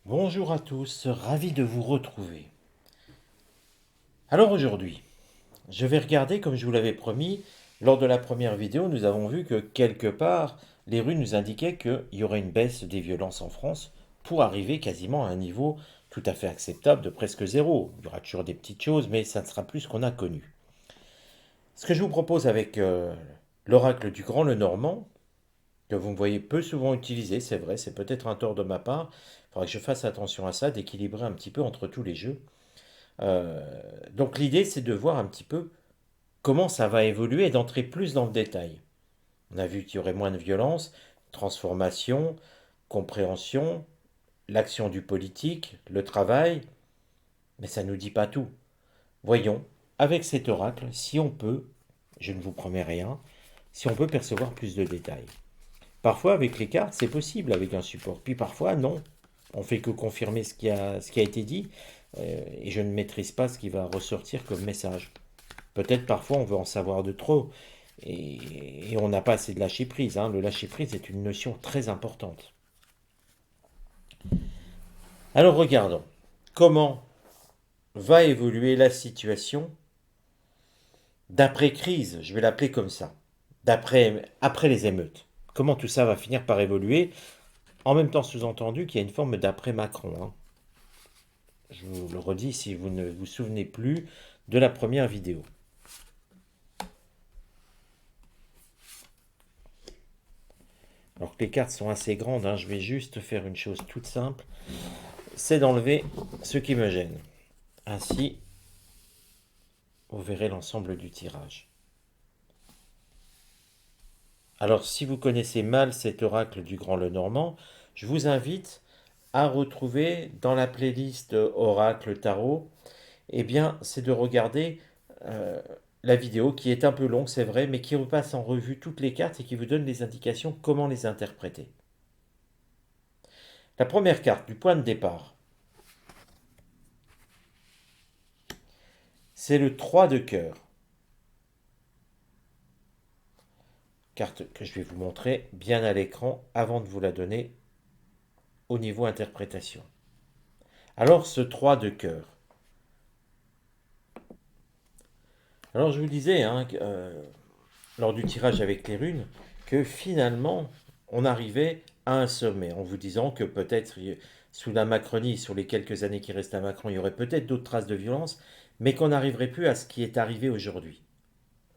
Bonjour à tous, ravi de vous retrouver. Alors aujourd'hui, je vais regarder comme je vous l'avais promis, lors de la première vidéo, nous avons vu que quelque part, les rues nous indiquaient qu'il y aurait une baisse des violences en France pour arriver quasiment à un niveau tout à fait acceptable de presque zéro. Il y aura toujours des petites choses, mais ça ne sera plus ce qu'on a connu. Ce que je vous propose avec l'oracle du Grand Lenormand, que vous me voyez peu souvent utiliser, c'est vrai, c'est peut-être un tort de ma part, il faudra que je fasse attention à ça, d'équilibrer un petit peu entre tous les jeux. Donc l'idée, c'est de voir un petit peu comment ça va évoluer et d'entrer plus dans le détail. On a vu qu'il y aurait moins de violence, transformation, compréhension, l'action du politique, le travail, mais ça ne nous dit pas tout. Voyons, avec cet oracle, si on peut, je ne vous promets rien, si on peut percevoir plus de détails. Parfois, avec les cartes, c'est possible avec un support, puis parfois, non. On fait que confirmer ce qui a été dit, et je ne maîtrise pas ce qui va ressortir comme message. Peut-être parfois on veut en savoir de trop et on n'a pas assez de lâcher prise, hein. Le lâcher prise est une notion très importante. Alors regardons comment va évoluer la situation d'après-crise, je vais l'appeler comme ça, après les émeutes. Comment tout ça va finir par évoluer, en même temps sous-entendu qu'il y a une forme d'après-Macron, hein. Je vous le redis si vous ne vous souvenez plus de la première vidéo. Alors que les cartes sont assez grandes, hein, je vais juste faire une chose toute simple, c'est d'enlever ce qui me gêne. Ainsi, vous verrez l'ensemble du tirage. Alors, si vous connaissez mal cet oracle du Grand Lenormand, je vous invite à retrouver dans la playlist Oracle Tarot, eh bien, c'est de regarder euh, la vidéo qui est un peu longue, c'est vrai, mais qui repasse en revue toutes les cartes et qui vous donne les indications comment les interpréter. La première carte du point de départ, c'est le 3 de cœur. Carte que je vais vous montrer bien à l'écran avant de vous la donner au niveau interprétation. Alors ce 3 de cœur. Alors je vous disais, hein, lors du tirage avec les runes, que finalement on arrivait à un sommet en vous disant que peut-être sous la Macronie, sur les quelques années qui restent à Macron, il y aurait peut-être d'autres traces de violence, mais qu'on n'arriverait plus à ce qui est arrivé aujourd'hui.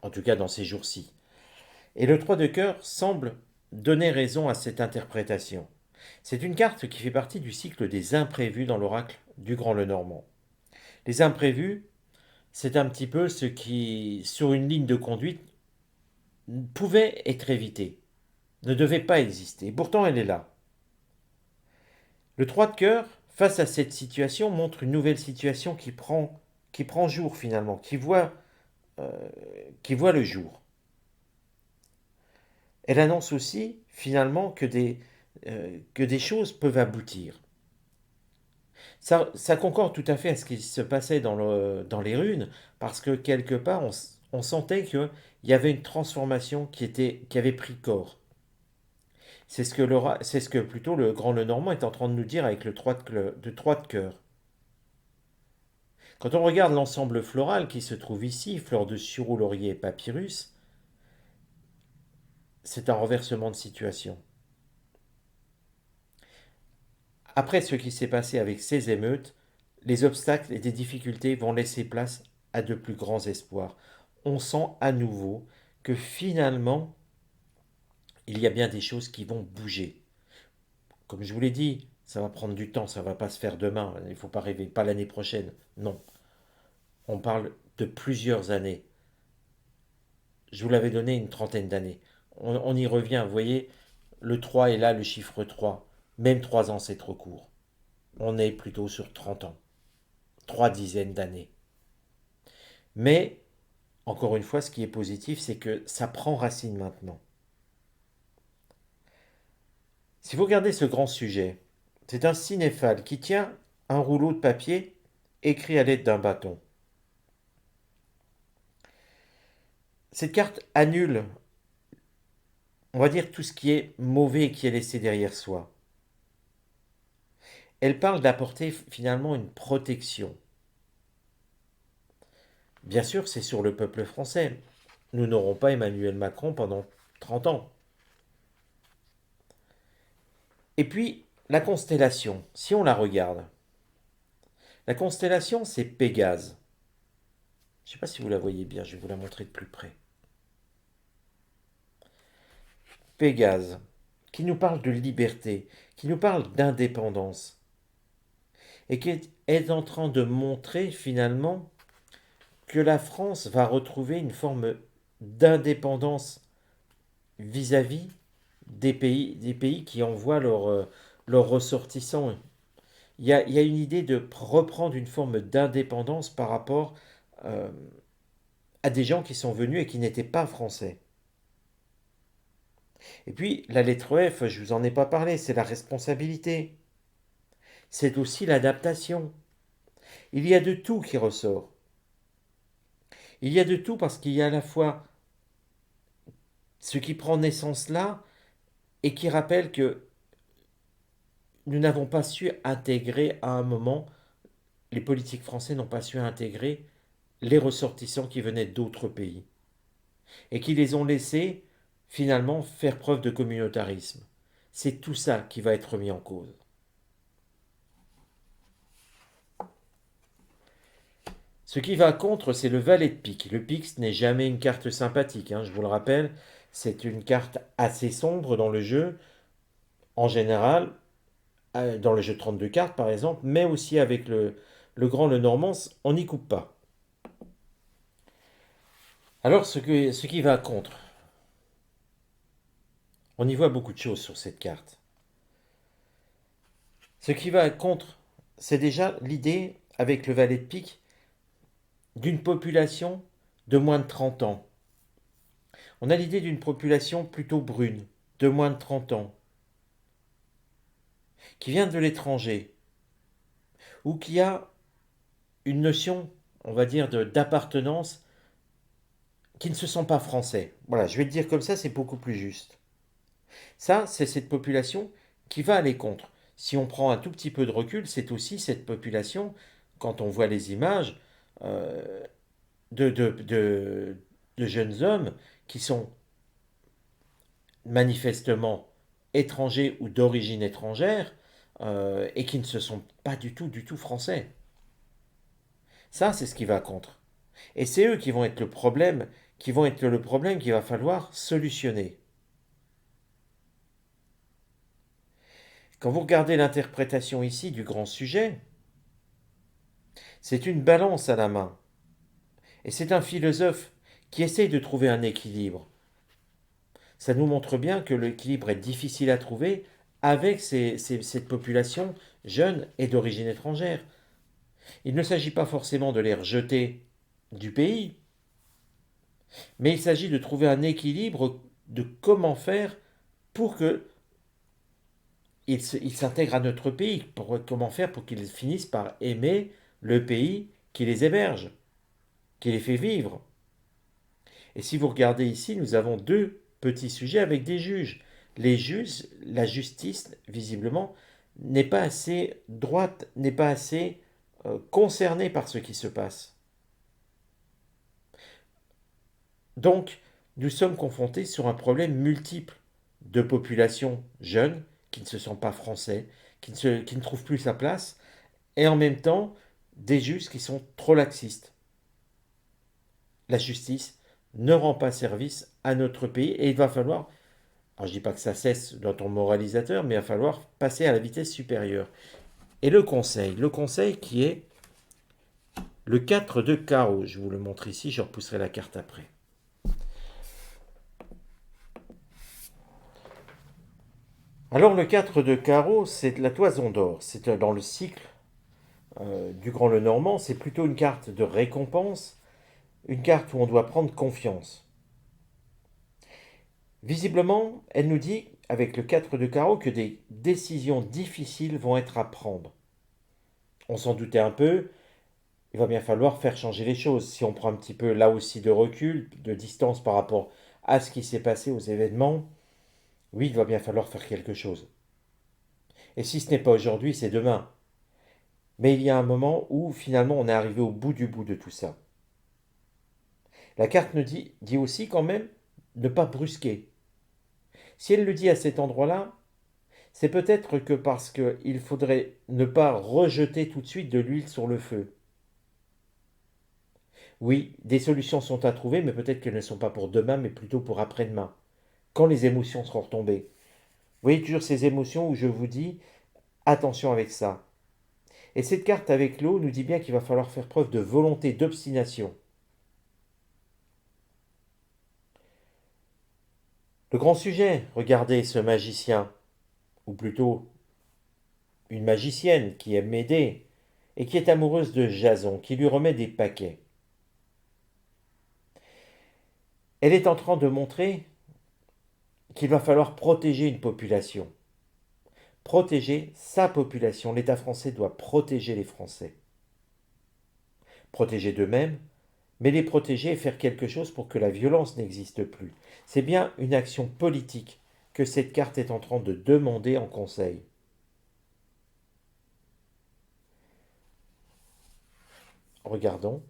En tout cas dans ces jours-ci. Et le 3 de cœur semble donner raison à cette interprétation. C'est une carte qui fait partie du cycle des imprévus dans l'oracle du Grand Lenormand. Les imprévus, c'est un petit peu ce qui, sur une ligne de conduite, pouvait être évité, ne devait pas exister. Et pourtant, elle est là. Le 3 de cœur, face à cette situation, montre une nouvelle situation qui prend jour finalement, euh, qui voit le jour. Elle annonce aussi finalement que des choses peuvent aboutir. Ça concorde tout à fait à ce qui se passait dans les runes, parce que quelque part, on sentait qu'il y avait une transformation qui avait pris corps. C'est ce que plutôt le grand Lenormand est en train de nous dire avec le 3 de cœur. Quand on regarde l'ensemble floral qui se trouve ici, fleurs de sureau, laurier et papyrus, c'est un renversement de situation. Après ce qui s'est passé avec ces émeutes, les obstacles et des difficultés vont laisser place à de plus grands espoirs. On sent à nouveau que finalement, il y a bien des choses qui vont bouger. Comme je vous l'ai dit, ça va prendre du temps, ça ne va pas se faire demain, il ne faut pas rêver, pas l'année prochaine, non. On parle de plusieurs années. Je vous l'avais donné une trentaine d'années. On y revient, vous voyez, le 3 est là, le chiffre 3. Même 3 ans, c'est trop court. On est plutôt sur 30 ans, 3 dizaines d'années. Mais, encore une fois, ce qui est positif, c'est que ça prend racine maintenant. Si vous regardez ce grand sujet, c'est un cinéphale qui tient un rouleau de papier écrit à l'aide d'un bâton. Cette carte annule, on va dire, tout ce qui est mauvais et qui est laissé derrière soi. elle parle d'apporter finalement une protection. Bien sûr, c'est sur le peuple français. Nous n'aurons pas Emmanuel Macron pendant 30 ans. Et puis, la constellation, si on la regarde, la constellation, c'est Pégase. Je ne sais pas si vous la voyez bien, je vais vous la montrer de plus près. Pégase, qui nous parle de liberté, qui nous parle d'indépendance, et qui est en train de montrer finalement que la France va retrouver une forme d'indépendance vis-à-vis des pays qui envoient leurs ressortissants. Il y a une idée de reprendre une forme d'indépendance par rapport euh, à des gens qui sont venus et qui n'étaient pas français. Et puis, la lettre F, je ne vous en ai pas parlé, c'est la responsabilité. C'est aussi l'adaptation. Il y a de tout qui ressort. Il y a de tout parce qu'il y a à la fois ce qui prend naissance là et qui rappelle que nous n'avons pas su intégrer à un moment, les politiques français n'ont pas su intégrer les ressortissants qui venaient d'autres pays et qui les ont laissés finalement faire preuve de communautarisme. C'est tout ça qui va être mis en cause. Ce qui va contre, c'est le valet de pique. Le pique, ce n'est jamais une carte sympathique, hein, je vous le rappelle. C'est une carte assez sombre dans le jeu, en général, dans le jeu de 32 cartes par exemple, mais aussi avec le grand Lenormand, on n'y coupe pas. Alors ce qui va contre, on y voit beaucoup de choses sur cette carte. Ce qui va contre, c'est déjà l'idée, avec le valet de pique, d'une population de moins de 30 ans. On a l'idée d'une population plutôt brune, de moins de 30 ans, qui vient de l'étranger, ou qui a une notion, on va dire, d'appartenance, qui ne se sent pas français. Voilà, je vais le dire comme ça, c'est beaucoup plus juste. Ça, c'est cette population qui va aller contre. Si on prend un tout petit peu de recul, c'est aussi cette population, quand on voit les images, euh, de, de, de, de jeunes hommes qui sont manifestement étrangers ou d'origine étrangère et qui ne se sont pas du tout français. Ça, c'est ce qui va contre. Et c'est eux qui vont être le problème, qui vont être le problème qu'il va falloir solutionner. Quand vous regardez l'interprétation ici du grand sujet, c'est une balance à la main. Et c'est un philosophe qui essaye de trouver un équilibre. Ça nous montre bien que l'équilibre est difficile à trouver avec cette population jeune et d'origine étrangère. Il ne s'agit pas forcément de les rejeter du pays, mais il s'agit de trouver un équilibre de comment faire pour qu'ils s'intègrent à notre pays, comment faire pour qu'ils finissent par aimer le pays qui les héberge, qui les fait vivre. Et si vous regardez ici, nous avons deux petits sujets avec des juges. Les juges, la justice, visiblement, n'est pas assez droite, n'est pas assez concernée par ce qui se passe. Donc, nous sommes confrontés sur un problème multiple de population jeune qui ne se sent pas français, qui ne trouve plus sa place, et en même temps des juges qui sont trop laxistes. La justice ne rend pas service à notre pays et il va falloir, alors je ne dis pas que ça cesse dans ton moralisateur, mais il va falloir passer à la vitesse supérieure. Et le conseil qui est le 4 de carreau, je vous le montre ici, je repousserai la carte après. Alors le 4 de carreau, c'est la toison d'or, c'est dans le cycle du Grand Lenormand, c'est plutôt une carte de récompense, une carte où on doit prendre confiance. Visiblement, elle nous dit, avec le 4 de carreau, que des décisions difficiles vont être à prendre. On s'en doutait un peu, il va bien falloir faire changer les choses. Si on prend un petit peu là aussi de recul, de distance par rapport à ce qui s'est passé aux événements, oui, il va bien falloir faire quelque chose. Et si ce n'est pas aujourd'hui, c'est demain. Mais il y a un moment où finalement on est arrivé au bout de tout ça. La carte nous dit aussi quand même ne pas brusquer. Si elle le dit à cet endroit-là, c'est peut-être que parce qu'il faudrait ne pas rejeter tout de suite de l'huile sur le feu. Oui, des solutions sont à trouver, mais peut-être qu'elles ne sont pas pour demain, mais plutôt pour après-demain, quand les émotions seront retombées. Vous voyez toujours ces émotions où je vous dis attention avec ça. Et cette carte avec l'eau nous dit bien qu'il va falloir faire preuve de volonté, d'obstination. Le grand sujet, regardez ce magicien, ou plutôt une magicienne qui aime m'aider, et qui est amoureuse de Jason, qui lui remet des paquets. Elle est en train de montrer qu'il va falloir protéger une population. Protéger sa population. L'État français doit protéger les Français. Protéger d'eux-mêmes, mais les protéger et faire quelque chose pour que la violence n'existe plus. C'est bien une action politique que cette carte est en train de demander en conseil. Regardons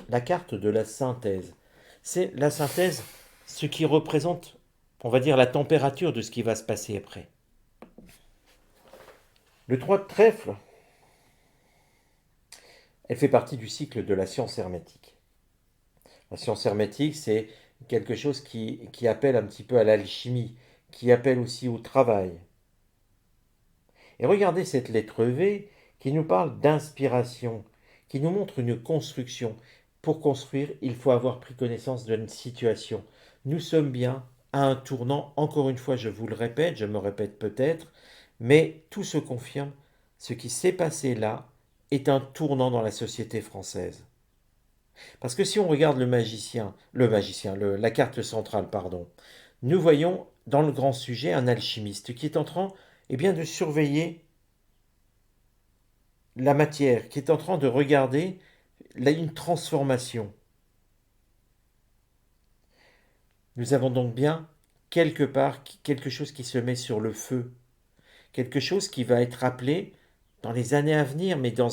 la carte de la synthèse. C'est la synthèse, ce qui représente, on va dire, la température de ce qui va se passer après. Le 3 de trèfle, elle fait partie du cycle de la science hermétique. La science hermétique, c'est quelque chose qui appelle un petit peu à l'alchimie, qui appelle aussi au travail. Et regardez cette lettre V qui nous parle d'inspiration, qui nous montre une construction. Pour construire, il faut avoir pris connaissance d'une situation. Nous sommes bien à un tournant, encore une fois, je vous le répète, je me répète peut-être, mais tout se confirme. Ce qui s'est passé là est un tournant dans la société française. Parce que si on regarde la carte centrale, pardon, nous voyons dans le grand sujet un alchimiste qui est en train de surveiller la matière, qui est en train de regarder une transformation. Nous avons donc bien quelque part quelque chose qui se met sur le feu, quelque chose qui va être appelé dans les années à venir, mais dans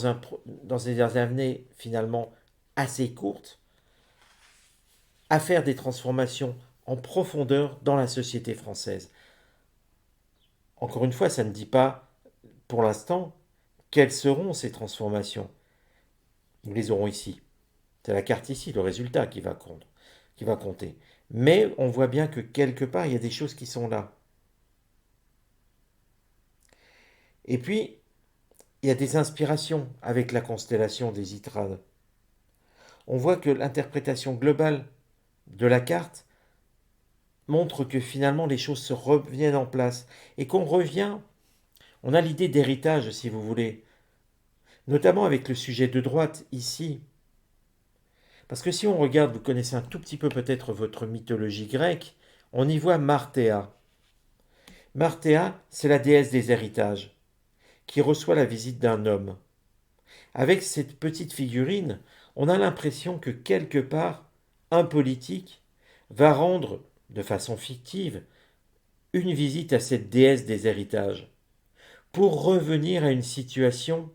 des années finalement assez courtes, à faire des transformations en profondeur dans la société française. Encore une fois, ça ne dit pas pour l'instant quelles seront ces transformations. Nous les aurons ici. C'est la carte ici, le résultat qui va compter. Mais on voit bien que quelque part, il y a des choses qui sont là. Et puis, il y a des inspirations avec la constellation des Itrades. On voit que l'interprétation globale de la carte montre que finalement les choses se reviennent en place et qu'on revient, on a l'idée d'héritage si vous voulez, notamment avec le sujet de droite ici. Parce que si on regarde, vous connaissez un tout petit peu peut-être votre mythologie grecque, on y voit Marthéa. Marthéa, c'est la déesse des héritages, qui reçoit la visite d'un homme. Avec cette petite figurine, on a l'impression que quelque part, un politique va rendre, de façon fictive, une visite à cette déesse des héritages, pour revenir à une situation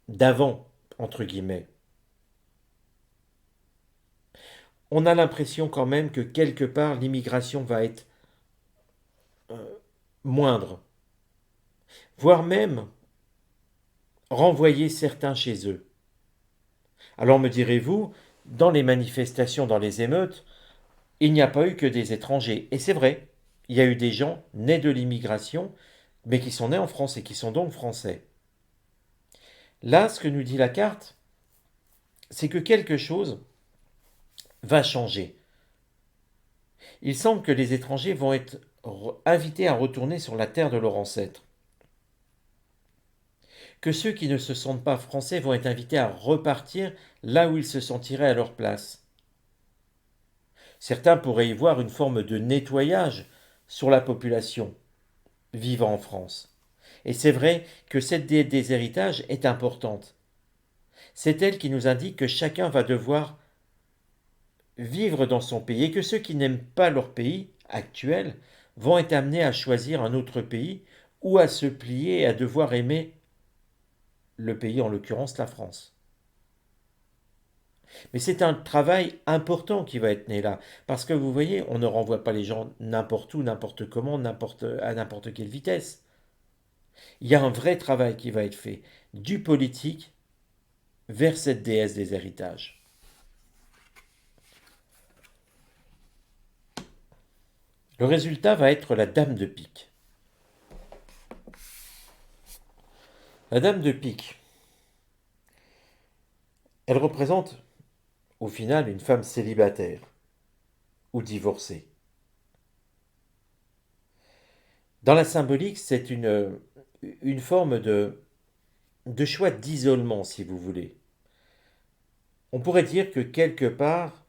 d'avant, entre guillemets. On a l'impression quand même que quelque part l'immigration va être moindre, voire même renvoyer certains chez eux. Alors me direz-vous, dans les manifestations, dans les émeutes, il n'y a pas eu que des étrangers. Et c'est vrai, il y a eu des gens nés de l'immigration, mais qui sont nés en France et qui sont donc français. Là, ce que nous dit la carte, c'est que quelque chose va changer. Il semble que les étrangers vont être invités à retourner sur la terre de leurs ancêtres. Que ceux qui ne se sentent pas français vont être invités à repartir là où ils se sentiraient à leur place. Certains pourraient y voir une forme de nettoyage sur la population vivant en France. Et c'est vrai que cette déshéritage est importante. C'est elle qui nous indique que chacun va devoir vivre dans son pays et que ceux qui n'aiment pas leur pays actuel vont être amenés à choisir un autre pays ou à se plier et à devoir aimer le pays, en l'occurrence la France. Mais c'est un travail important qui va être né là. Parce que vous voyez, on ne renvoie pas les gens n'importe où, n'importe comment, à n'importe quelle vitesse. Il y a un vrai travail qui va être fait du politique vers cette déesse des héritages. Le résultat va être la dame de pique. La dame de pique, elle représente au final une femme célibataire ou divorcée. Dans la symbolique, c'est une forme de choix d'isolement, si vous voulez. On pourrait dire que quelque part,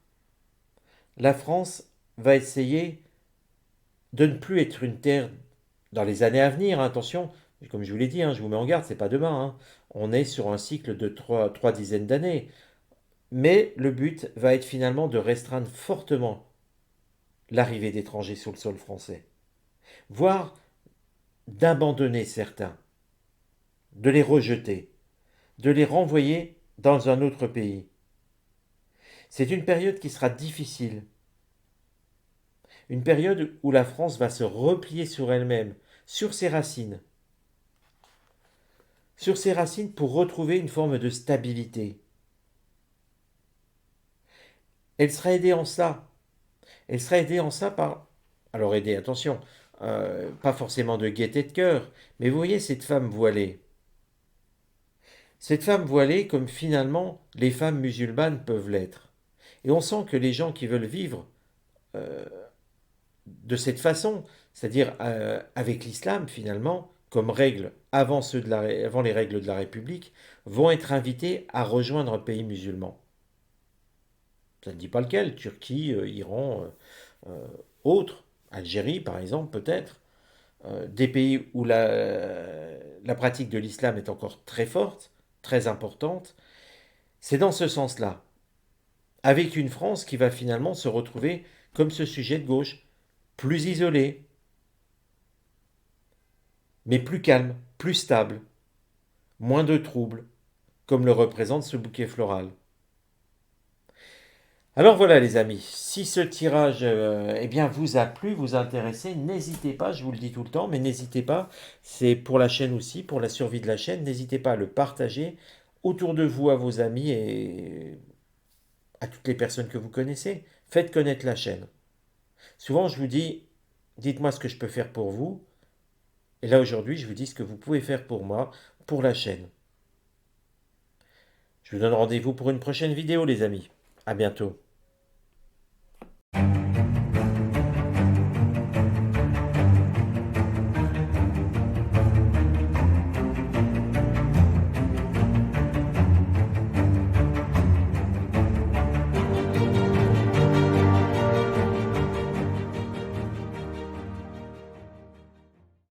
la France va essayer de ne plus être une terre dans les années à venir. Hein, attention, comme je vous l'ai dit, hein, je vous mets en garde, c'est pas demain. Hein. On est sur un cycle de trois dizaines d'années. Mais le but va être finalement de restreindre fortement l'arrivée d'étrangers sur le sol français, voire d'abandonner certains, de les rejeter, de les renvoyer dans un autre pays. C'est une période qui sera difficile, une période où la France va se replier sur elle-même, sur ses racines pour retrouver une forme de stabilité. Elle sera aidée en ça. Elle sera aidée en ça par... Alors aidée, attention, pas forcément de gaieté de cœur, mais vous voyez cette femme voilée. Cette femme voilée comme finalement les femmes musulmanes peuvent l'être. Et on sent que les gens qui veulent vivre euh, de cette façon, c'est-à-dire avec l'islam finalement, comme règle avant les règles de la République, vont être invités à rejoindre un pays musulman. Ça ne dit pas lequel, Turquie, Iran, autres, Algérie par exemple peut-être, des pays où la pratique de l'islam est encore très forte, très importante. C'est dans ce sens-là, avec une France qui va finalement se retrouver comme ce sujet de gauche, plus isolé, mais plus calme, plus stable, moins de troubles, comme le représente ce bouquet floral. Alors voilà les amis, si ce tirage eh bien, vous a plu, vous a intéressé, n'hésitez pas, je vous le dis tout le temps, mais n'hésitez pas, c'est pour la chaîne aussi, pour la survie de la chaîne, n'hésitez pas à le partager autour de vous, à vos amis et à toutes les personnes que vous connaissez. Faites connaître la chaîne. Souvent je vous dis, dites-moi ce que je peux faire pour vous, et là aujourd'hui je vous dis ce que vous pouvez faire pour moi, pour la chaîne. Je vous donne rendez-vous pour une prochaine vidéo les amis. À bientôt.